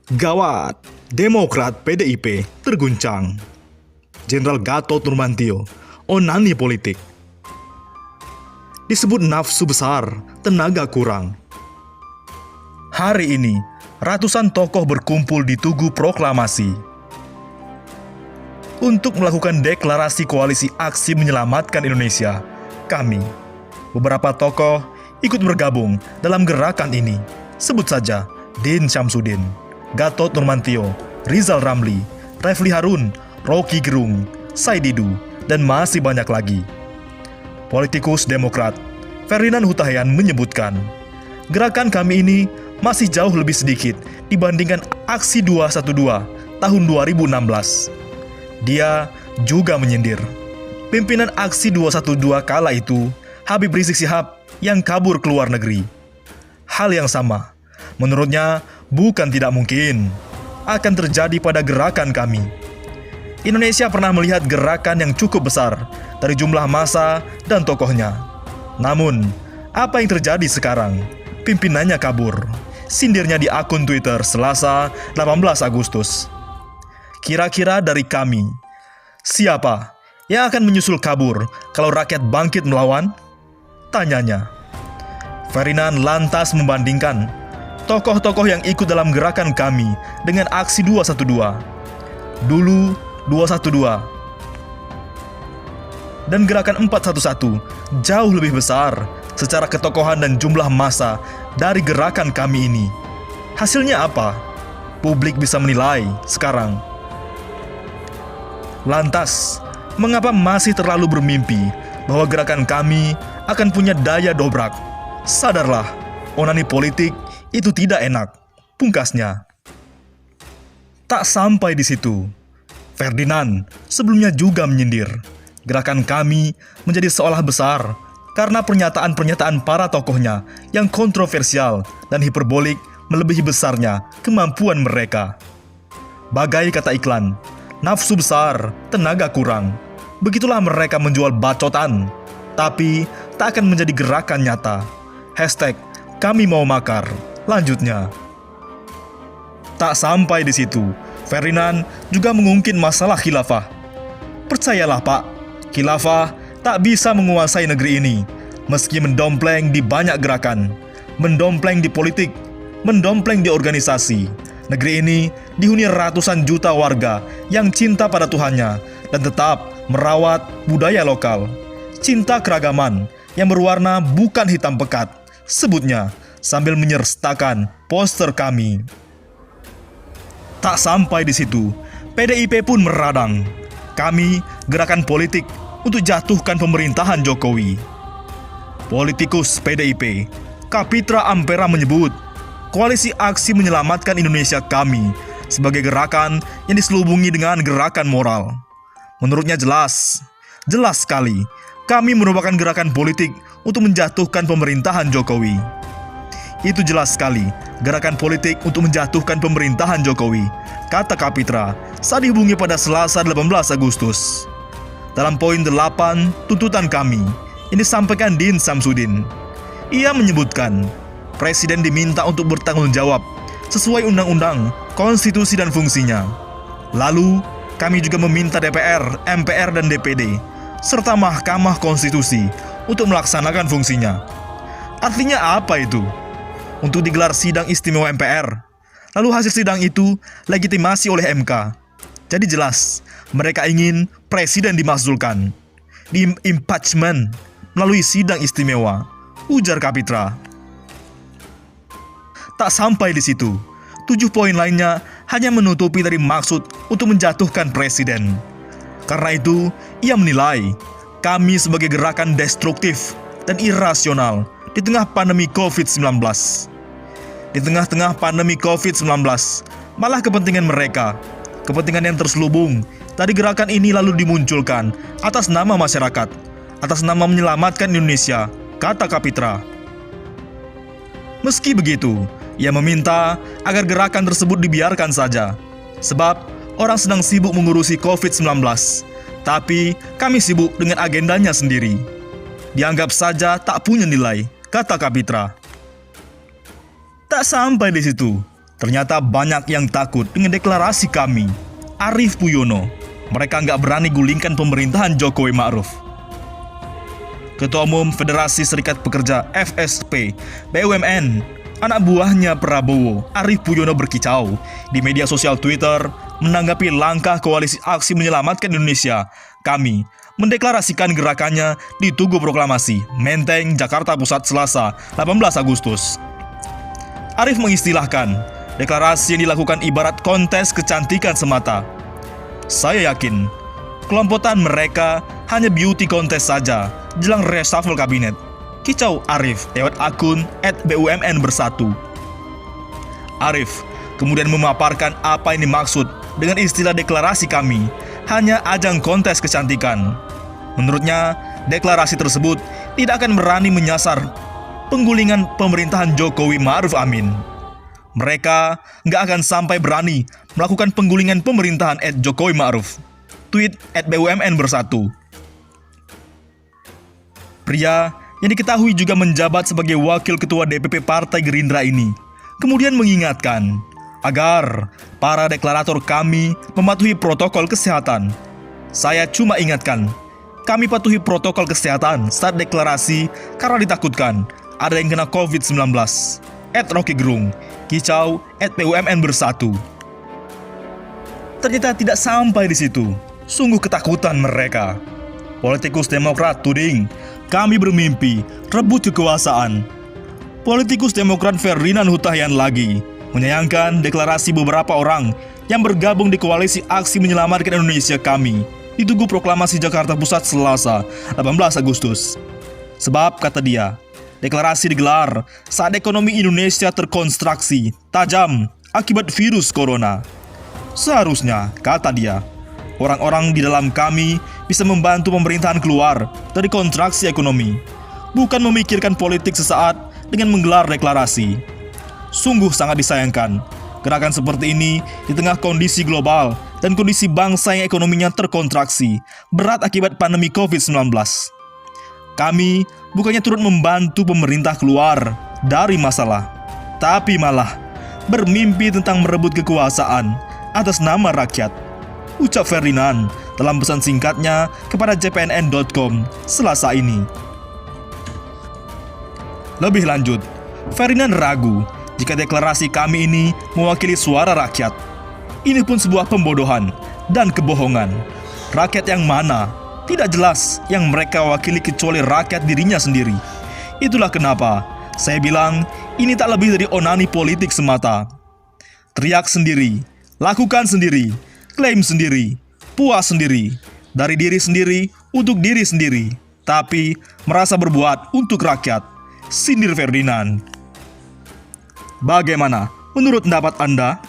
Gawat, Demokrat PDIP terguncang. Jenderal Gatot Nurmantio, onani politik. Disebut nafsu besar, tenaga kurang. Hari ini, ratusan tokoh berkumpul di Tugu Proklamasi untuk melakukan deklarasi koalisi aksi menyelamatkan Indonesia. Kami, beberapa tokoh, ikut bergabung dalam gerakan ini. Sebut saja Din Syamsuddin, Gatot Nurmantio, Rizal Ramli, Refli Harun, Rocky Gerung, Said Didu, dan masih banyak lagi. Politikus Demokrat Ferdinand Huta Heian menyebutkan, gerakan kami ini masih jauh lebih sedikit dibandingkan aksi 212 tahun 2016. Dia juga menyindir pimpinan aksi 212 kala itu, Habib Rizik Syihab, yang kabur ke luar negeri. Hal yang sama, menurutnya, bukan tidak mungkin akan terjadi pada gerakan kami. Indonesia pernah melihat gerakan yang cukup besar dari jumlah massa dan tokohnya. Namun, apa yang terjadi sekarang? Pimpinannya kabur. Sindirnya di akun Twitter Selasa 18 Agustus. Kira-kira dari kami, siapa yang akan menyusul kabur kalau rakyat bangkit melawan? Tanyanya. Ferdinand lantas membandingkan tokoh-tokoh yang ikut dalam gerakan kami dengan aksi 212. Dulu 212 dan gerakan 411 jauh lebih besar secara ketokohan dan jumlah massa dari gerakan kami ini. Hasilnya apa? Publik bisa menilai sekarang. Lantas, mengapa masih terlalu bermimpi bahwa gerakan kami akan punya daya dobrak? Sadarlah, onani politik itu tidak enak, pungkasnya. Tak sampai di situ, Ferdinand sebelumnya juga menyindir gerakan kami menjadi seolah besar karena pernyataan-pernyataan para tokohnya yang kontroversial dan hiperbolik melebihi besarnya kemampuan mereka. Bagai kata iklan, nafsu besar, tenaga kurang. Begitulah mereka menjual bacotan, tapi tak akan menjadi gerakan nyata. Hashtag kami mau makar, lanjutnya. Tak sampai di situ, Ferdinand juga mengungkit masalah khilafah. Percayalah Pak, khilafah tak bisa menguasai negeri ini, meski mendompleng di banyak gerakan, mendompleng di politik, mendompleng di organisasi. Negeri ini dihuni ratusan juta warga yang cinta pada Tuhannya dan tetap merawat budaya lokal. Cinta keragaman yang berwarna bukan hitam pekat, sebutnya sambil menyertakan poster kami. Tak sampai di situ, PDIP pun meradang. Kami gerakan politik untuk jatuhkan pemerintahan Jokowi. Politikus PDIP, Kapitra Ampera menyebut, koalisi aksi menyelamatkan Indonesia kami sebagai gerakan yang diselubungi dengan gerakan moral. Menurutnya jelas sekali, kami merupakan gerakan politik untuk menjatuhkan pemerintahan Jokowi. Itu jelas sekali, gerakan politik untuk menjatuhkan pemerintahan Jokowi, kata Kapitra saat dihubungi pada Selasa 18 Agustus. Dalam poin 8 tuntutan kami, ini disampaikan Din Syamsuddin. Ia menyebutkan, Presiden diminta untuk bertanggung jawab sesuai undang-undang, konstitusi dan fungsinya. Lalu, kami juga meminta DPR, MPR dan DPD, serta Mahkamah Konstitusi untuk melaksanakan fungsinya. Artinya apa itu? Untuk digelar sidang istimewa MPR. Lalu hasil sidang itu legitimasi oleh MK. Jadi jelas, mereka ingin presiden dimakzulkan, di-impeachment melalui sidang istimewa, ujar Kapitra. Tak sampai di situ, 7 poin lainnya hanya menutupi dari maksud untuk menjatuhkan presiden. Karena itu, ia menilai kami sebagai gerakan destruktif dan irasional di tengah pandemi COVID-19. Di tengah-tengah pandemi COVID-19, malah kepentingan mereka, kepentingan yang terselubung dari gerakan ini lalu dimunculkan atas nama masyarakat, atas nama menyelamatkan Indonesia, kata Kapitra. Meski begitu, ia meminta agar gerakan tersebut dibiarkan saja, sebab orang sedang sibuk mengurusi COVID-19, tapi kami sibuk dengan agendanya sendiri. Dianggap saja tak punya nilai, kata Kapitra. Tak sampai di situ, Ternyata banyak yang takut dengan deklarasi kami, Arief Puyono. Mereka nggak berani gulingkan pemerintahan Jokowi Ma'ruf. Ketua Umum Federasi Serikat Pekerja FSP BUMN, anak buahnya Prabowo, Arief Puyono berkicau di media sosial Twitter menanggapi langkah Koalisi Aksi Menyelamatkan Indonesia. Kami mendeklarasikan gerakannya di Tugu Proklamasi, Menteng, Jakarta Pusat, Selasa, 18 Agustus. Arief mengistilahkan deklarasi yang dilakukan ibarat kontes kecantikan semata. Saya yakin kelompokan mereka hanya beauty contest saja jelang reshuffle kabinet, kicau Arief lewat akun @BUMN-Bersatu. Arief kemudian memaparkan apa yang dimaksud dengan istilah deklarasi kami hanya ajang kontes kecantikan. Menurutnya, deklarasi tersebut tidak akan berani menyasar penggulingan pemerintahan Jokowi Ma'ruf Amin. Mereka nggak akan sampai berani melakukan penggulingan pemerintahan Jokowi Ma'ruf. Tweet @BUMN-Bersatu. Pria yang diketahui juga menjabat sebagai wakil ketua DPP Partai Gerindra ini kemudian mengingatkan agar para deklarator kami mematuhi protokol kesehatan. Saya cuma ingatkan, kami patuhi protokol kesehatan saat deklarasi karena ditakutkan ada yang kena COVID-19. Rocky Gerung, kicau @BUMN-Bersatu. Ternyata tidak sampai di situ. Sungguh ketakutan mereka. Politikus Demokrat tuding, kami bermimpi rebut kekuasaan. Politikus Demokrat Ferdinand Hutahian lagi menyayangkan deklarasi beberapa orang yang bergabung di Koalisi Aksi Menyelamatkan Indonesia kami di Tugu Proklamasi Jakarta Pusat Selasa, 18 Agustus. Sebab, kata dia, deklarasi digelar saat ekonomi Indonesia terkontraksi tajam akibat virus corona. Seharusnya, kata dia, orang-orang di dalam kami bisa membantu pemerintahan keluar dari kontraksi ekonomi, bukan memikirkan politik sesaat dengan menggelar deklarasi. Sungguh sangat disayangkan gerakan seperti ini di tengah kondisi global dan kondisi bangsa yang ekonominya terkontraksi berat akibat pandemi COVID-19. Kami bukannya turut membantu pemerintah keluar dari masalah, tapi malah bermimpi tentang merebut kekuasaan atas nama rakyat, ucap Ferdinand dalam pesan singkatnya kepada jpnn.com Selasa ini. Lebih lanjut, Ferdinand ragu jika deklarasi kami ini mewakili suara rakyat. Ini pun sebuah pembodohan dan kebohongan. Rakyat yang mana? Tidak jelas yang mereka wakili kecuali rakyat dirinya sendiri. Itulah kenapa saya bilang ini tak lebih dari onani politik semata. Teriak sendiri, lakukan sendiri, klaim sendiri, puas sendiri, dari diri sendiri untuk diri sendiri, tapi merasa berbuat untuk rakyat, sindir Ferdinand. Bagaimana menurut pendapat Anda?